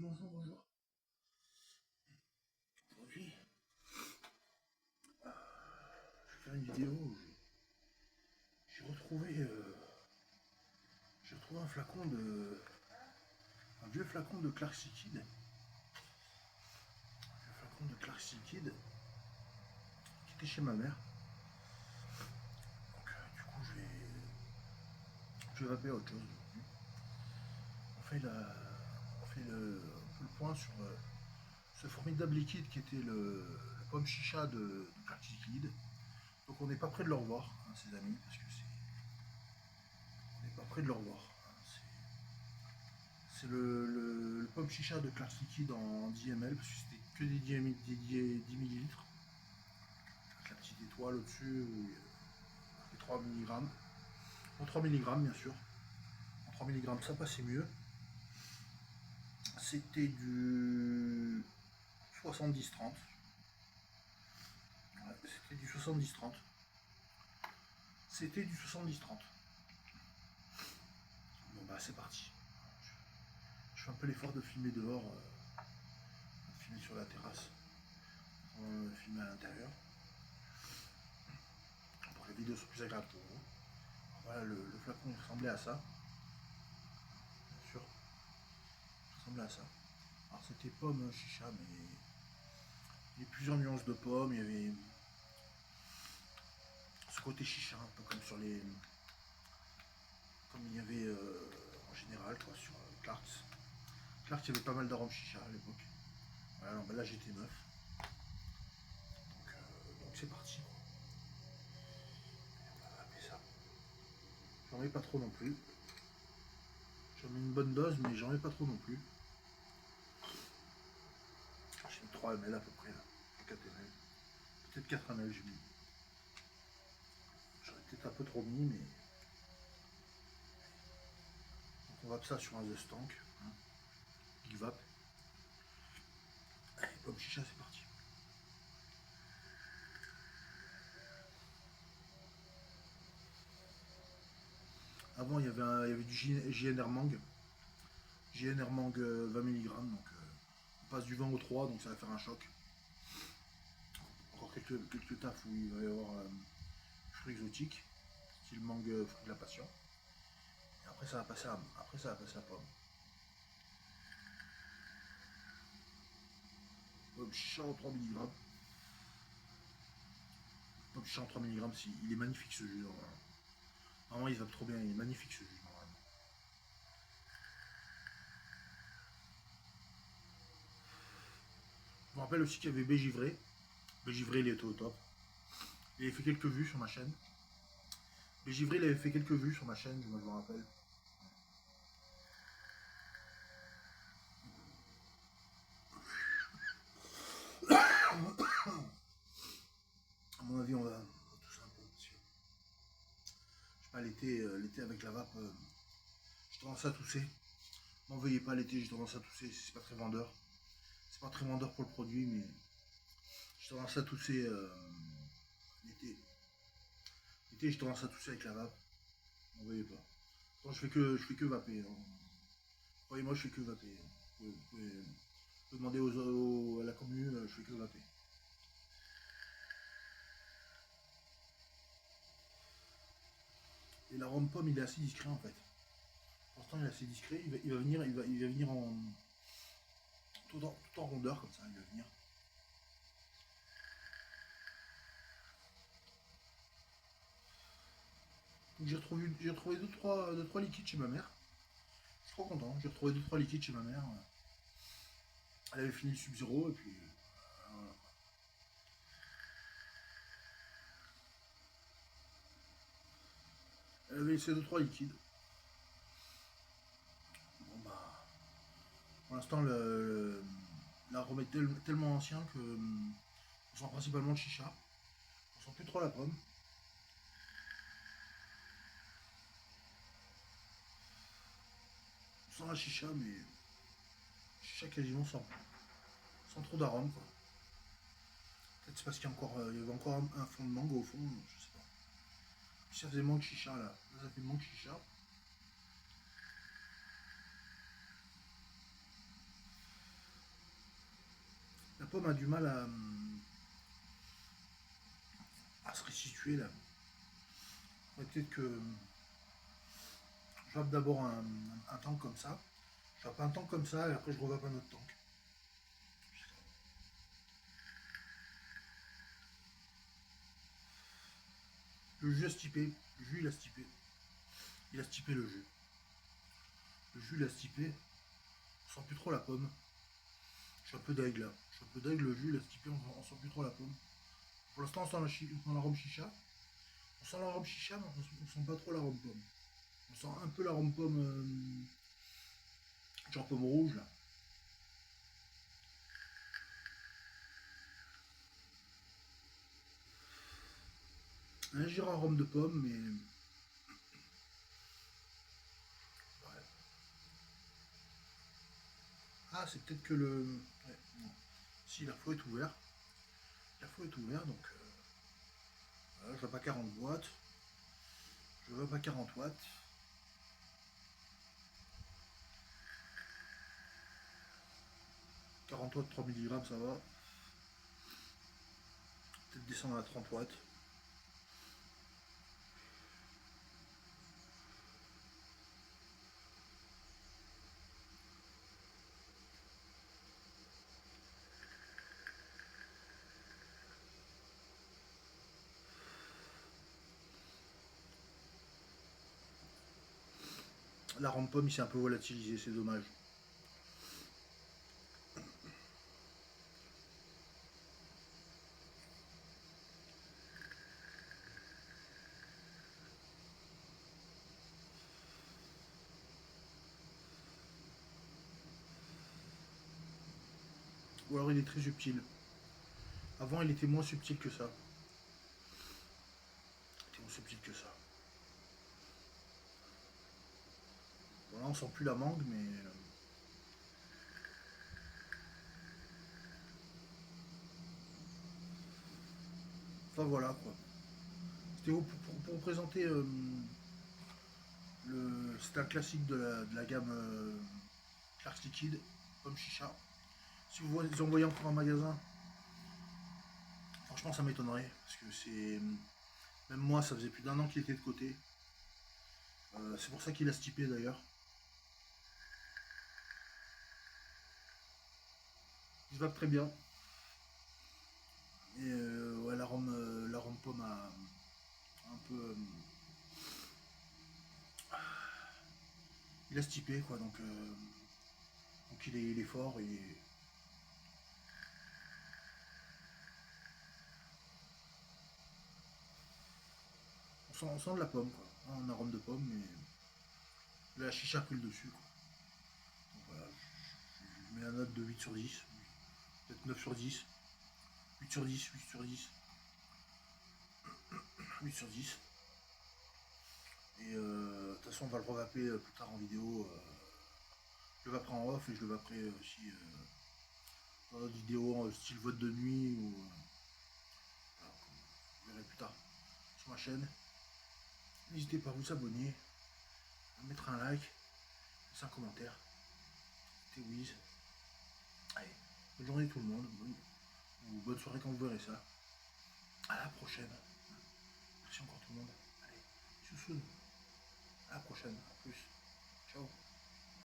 Bonjour, bonjour. Aujourd'hui, je vais faire une vidéo où j'ai retrouvé, un flacon un vieux flacon de Clarks Liquide. Un flacon de Clarks Liquide qui était chez ma mère. Donc, du coup, je vais vaper à autre chose aujourd'hui. On fait un peu le point sur ce formidable liquide qui était la pomme chicha de Clarks Liquide. Donc, on n'est pas près de le revoir, hein, ses amis, parce que on n'est pas près de le revoir. Hein, c'est le pomme chicha de Clarks Liquide en 10 ml, parce que c'était que des 10 millilitres. Avec la petite étoile au-dessus, les 3 mg. En 3 mg, bien sûr. En 3 mg, ça passait mieux. C'était du 70-30. Ouais, c'était du 70-30. C'était du 70-30. Bon, bah, c'est parti. Je fais un peu l'effort de filmer dehors, de filmer sur la terrasse, filmer à l'intérieur, pour que les vidéos soient plus agréables pour vous. Voilà, le flacon il ressemblait à ça, bien sûr. Il ressemblait à ça. Alors c'était pomme chicha, mais il y avait plusieurs nuances de pommes. Il y avait ce côté chicha, un peu comme sur les. Comme il y avait en général, quoi, sur Clarks. Clarks, il y avait pas mal d'arômes chicha à l'époque. Voilà, l'emballage était neuf. Donc c'est parti. On va appeler ça. J'en mets pas trop non plus. J'en mets une bonne dose, mais j'en mets pas trop non plus. J'ai mis 3 ml à peu près, là. 4 ml. Peut-être 4 ml, j'ai mis. J'aurais peut-être un peu trop mis, mais. Donc on vape ça sur un The Stank. Hein. Big Vape. Allez, pomme chicha, c'est parti. Avant, il y avait du JNR Mang. JNR Mang 20 mg. Donc on passe du 20 au 3, donc ça va faire un choc. Encore quelques tafs où il va y avoir fruits exotiques, style mangue, fruit de la passion. Et après ça va passer à pomme. Pomme chicha en 3 mg. Pomme chicha en 3 mg, il est magnifique ce jus. Normalement il va trop bien, il est magnifique ce jus normalement. Je me rappelle aussi qu'il y avait Bégivré. Bégivré il était au top. Il avait fait quelques vues sur ma chaîne. Bégivré il avait fait quelques vues sur ma chaîne, moi je me rappelle. À mon avis, on va tousser un peu. Parce que, je sais pas, l'été avec la vape, j'ai tendance à tousser. M'en veuillez pas, l'été, j'ai tendance à tousser. C'est pas très vendeur. C'est pas très vendeur pour le produit, mais j'ai tendance à tousser l'été. L'été, j'ai tendance à tousser avec la vape. M'en veuillez pas. Quand je fais que vaper. Hein. Croyez-moi, je fais que vaper. Hein. Vous pouvez demander à la commune, je fais que vaper. Et l'arôme pomme, il est assez discret en fait. Pour l'instant, il est assez discret. Il va venir en tout en rondeur comme ça. Il va venir. Donc j'ai retrouvé deux trois liquides chez ma mère. Je suis trop content. J'ai retrouvé 2-3 liquides chez ma mère. Elle avait fini le Sub-Zero et puis voilà. Elle avait laissé 2-3 liquides. Bon bah, pour l'instant l'arôme est tellement ancien que on sent principalement le chicha. On sent plus trop la pomme. On sent la chicha, mais chicha quasiment sans trop d'arôme quoi. Peut-être c'est parce qu'il y avait encore un fond de mangue au fond, je sais pas. Puis ça faisait mangue chicha là. Là ça fait mangue chicha. pomme a du mal à se restituer là. Peut-être que je vape d'abord un tank comme ça. Je vape un tank comme ça et après je revape un autre tank. Le jus a stipé. Le jus il a stipé. Il a stipé le jus. Le jus il a stipé. On sent plus trop la pomme. Je suis un peu d'aigle là. Je suis un peu d'aigle, le jus il a stipé, on sent plus trop la pomme. Pour l'instant on sent l'arôme chicha. On sent l'arôme chicha mais on sent pas trop l'arôme pomme. On sent un peu l'arôme pomme, genre pomme rouge là. Un léger arôme de pomme mais... Ouais. Ah c'est peut-être que le... Ouais, non. Si l'airflow est ouvert. L'airflow est ouvert donc... Voilà, je vais pas 40 watts. Je veux pas 40 watts. 40 watts 3 mg ça va. Peut-être descendre à 30 watts. L'arôme pomme il s'est un peu volatilisé, c'est dommage. Ou alors il est très subtil. Avant il était moins subtil que ça. Il était moins subtil que ça. Bon là on sent plus la mangue mais... Enfin voilà quoi. C'était pour vous présenter c'est un classique de la gamme Clarks Liquide, pomme chicha. Si vous en voyez encore en magasin, franchement ça m'étonnerait, parce que c'est... Même moi ça faisait plus d'un an qu'il était de côté. C'est pour ça qu'il a stipé d'ailleurs. Il se va très bien. Et ouais, l'arôme pomme a un peu... il a stipé quoi, donc il est fort et... On sent de la pomme quoi, un arôme de pomme, mais la chicha a pris le dessus quoi. Donc voilà, je mets la note de 8 sur 10, peut-être 9 sur 10, 8 sur 10, 8 sur 10, 8 sur 10. Et de toute façon on va le revaper plus tard en vidéo. Je le vaperai en off et je le vaperai aussi dans d'autres vidéos style vote de nuit ou... voilà, vous verrez plus tard sur ma chaîne. N'hésitez pas à vous abonner, à mettre un like, laisser un commentaire. C'était Wiz. Allez, bonne journée tout le monde, bonne soirée quand vous verrez ça. À la prochaine. Merci encore tout le monde. Allez, soussoun. À la prochaine. À plus. Ciao.